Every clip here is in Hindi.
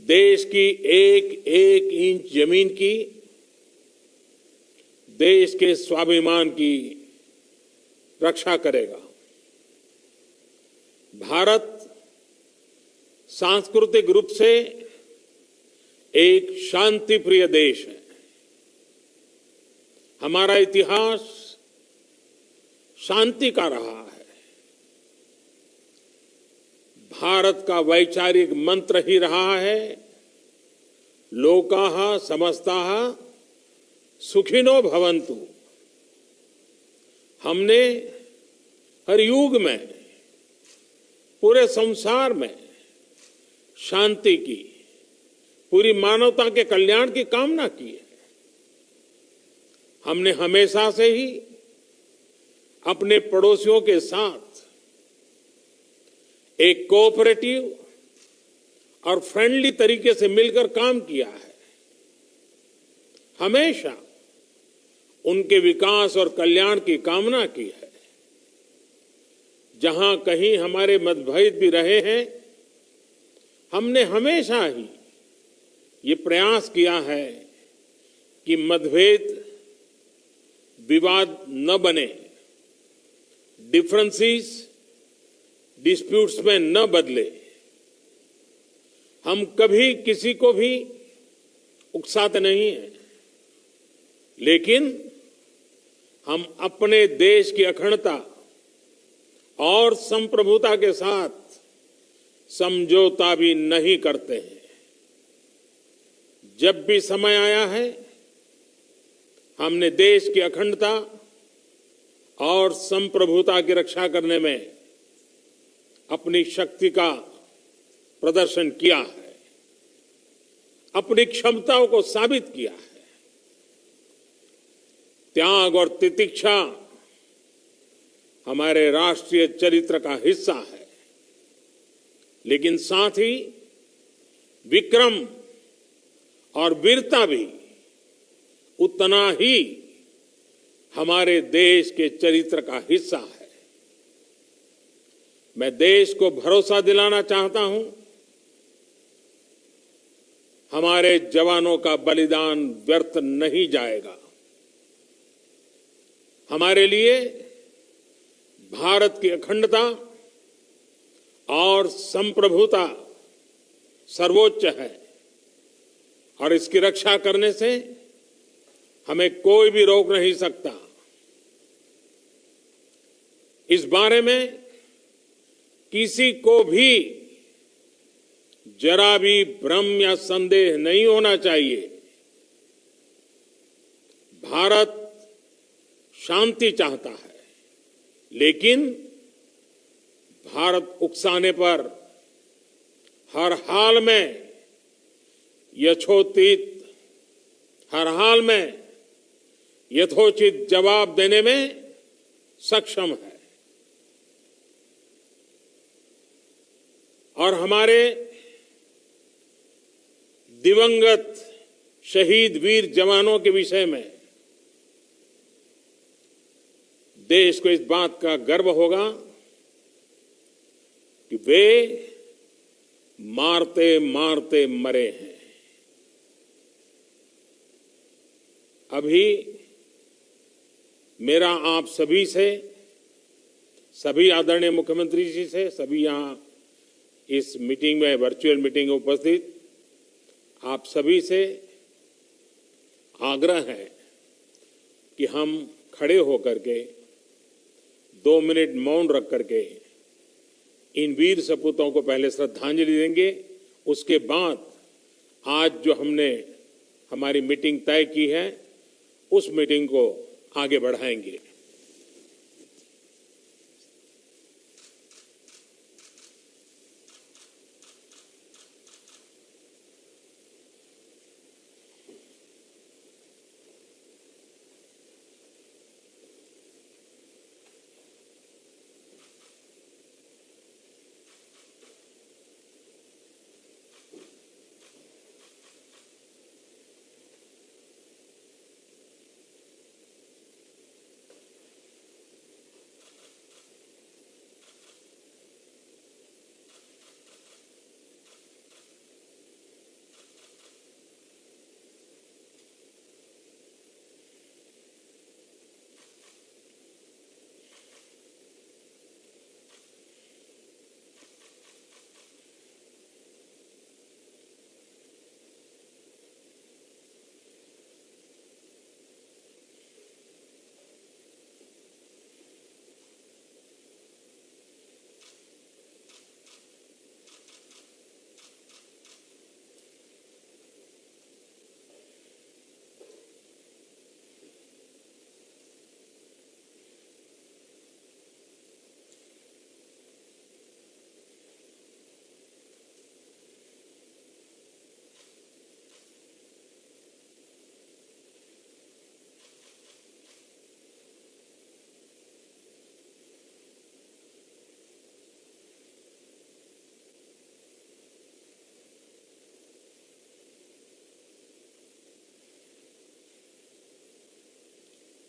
देश की एक एक इंच जमीन की, देश के स्वाभिमान की रक्षा करेगा। भारत सांस्कृतिक रूप से एक शांति प्रिय देश है। हमारा इतिहास शांति का रहा है। भारत का वैचारिक मंत्र ही रहा है, लोकाः समस्ताः सुखिनो भवन्तु। हमने हर युग में, पूरे संसार में शांति की, पूरी मानवता के कल्याण की कामना की है। हमने हमेशा से ही अपने पड़ोसियों के साथ एक कोऑपरेटिव और फ्रेंडली तरीके से मिलकर काम किया है। हमेशा उनके विकास और कल्याण की कामना की है। जहां कहीं हमारे मतभेद भी रहे हैं, हमने हमेशा ही ये प्रयास किया है कि मतभेद विवाद न बने, डिफरेंसेस डिस्प्यूट्स में न बदले। हम कभी किसी को भी उकसाते नहीं हैं, लेकिन हम अपने देश की अखंडता और संप्रभुता के साथ समझौता भी नहीं करते हैं। जब भी समय आया है, हमने देश की अखंडता और संप्रभुता की रक्षा करने में अपनी शक्ति का प्रदर्शन किया है, अपनी क्षमताओं को साबित किया है। त्याग और तितिक्षा हमारे राष्ट्रीय चरित्र का हिस्सा है, लेकिन साथ ही विक्रम और वीरता भी उतना ही हमारे देश के चरित्र का हिस्सा है। मैं देश को भरोसा दिलाना चाहता हूं, हमारे जवानों का बलिदान व्यर्थ नहीं जाएगा। हमारे लिए भारत की अखंडता और संप्रभुता सर्वोच्च है, और इसकी रक्षा करने से हमें कोई भी रोक नहीं सकता। इस बारे में किसी को भी जरा भी भ्रम या संदेह नहीं होना चाहिए। भारत शांति चाहता है, लेकिन भारत उकसाने पर हर हाल में यथोचित, हर हाल में यथोचित जवाब देने में सक्षम है। और हमारे दिवंगत शहीद वीर जवानों के विषय में देश को इस बात का गर्व होगा कि वे मारते मारते मरे हैं। अभी मेरा आप सभी से, सभी आदरणीय मुख्यमंत्री जी से, सभी यहां इस मीटिंग में, वर्चुअल मीटिंग में उपस्थित आप सभी से आग्रह है कि हम खड़े होकर के 2 मिनट मौन रख करके इन वीर सपूतों को पहले श्रद्धांजलि देंगे। उसके बाद आज जो हमने हमारी मीटिंग तय की है, उस मीटिंग को आगे बढ़ाएंगे।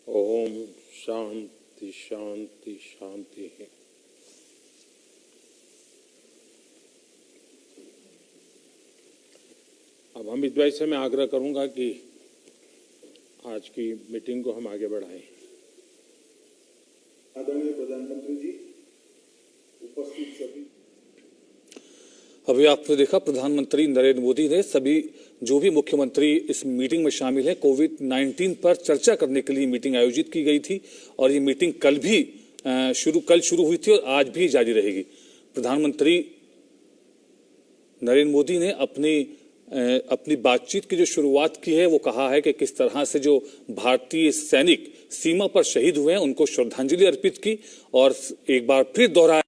ओम शांति शांति शांति है। अब हम इस वजह से मैं आग्रह करूंगा कि आज की मीटिंग को हम आगे बढ़ाएं। आदरणीय प्रधानमंत्री जी, उपस्थित सभी। अभी आपने देखा प्रधानमंत्री नरेंद्र मोदी ने सभी जो भी मुख्यमंत्री इस मीटिंग में शामिल हैं कोविड-19 पर चर्चा करने के लिए मीटिंग आयोजित की गई थी और ये मीटिंग कल शुरू हुई थी और आज भी जारी रहेगी। प्रधानमंत्री नरेंद्र मोदी ने अपनी बातचीत की जो शुरुआत की है वो कहा है कि किस तरह से जो भारतीय सैनिक सीमा पर शहीद हुए हैं उनको श्रद्धांजलि अर्पित की और एक बार फिर दोहराया